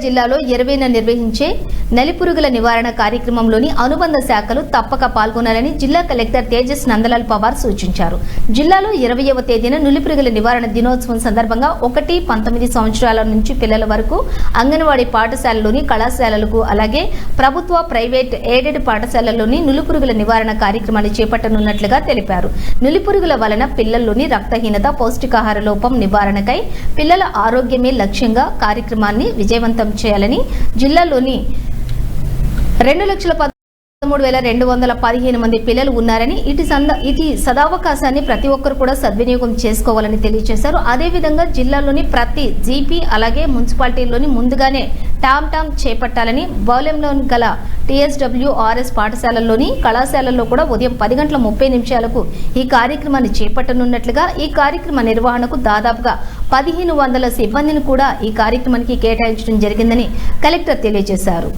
జిల్లాలో 20న నిర్వహించే నలిపురుగుల నివారణ కార్యక్రమంలోని అనుబంధ శాఖలు తప్పక పాల్గొనాలని జిల్లా కలెక్టర్ తేజస్ నందలాల్ పవార్ సూచించారు. జిల్లాలో 20వ తేదీన నులిపురుగుల నివారణ దినోత్సవం సందర్భంగా 1-19 సంవత్సరాల నుంచి పిల్లల వరకు అంగన్వాడీ పాఠశాలలోని కళాశాలలకు అలాగే ప్రభుత్వ ప్రైవేట్ ఎయిడెడ్ పాఠశాలల్లోని నులిపురుగుల నివారణ కార్యక్రమాన్ని చేపట్టనున్నట్లుగా తెలిపారు. నులిపురుగుల వలన పిల్లల్లోని రక్తహీనత, పౌష్టికాహార లోపం నివారణకై పిల్లల ఆరోగ్యమే లక్ష్యంగా కార్యక్రమాన్ని విజయవంతం చేయాలని జిల్లాలోని 2,13,215 మంది పిల్లలు ఉన్నారని ఇటు సదావకాశాన్ని ప్రతి ఒక్కరు కూడా సద్వినియోగం చేసుకోవాలని తెలియజేశారు. అదేవిధంగా జిల్లాలోని ప్రతి జీపీ అలాగే మున్సిపాలిటీలోని ముందుగానే టామ్ చేపట్టాలని బాలెంలో గల TSWRS పాఠశాలల్లోని కళాశాలల్లో కూడా ఉదయం 10:30 ఈ కార్యక్రమాన్ని చేపట్టనున్నట్లుగా ఈ కార్యక్రమ నిర్వహణకు దాదాపుగా 1,500 సిబ్బందిని కూడా ఈ కార్యక్రమానికి కేటాయించడం జరిగిందని కలెక్టర్ తెలియజేశారు.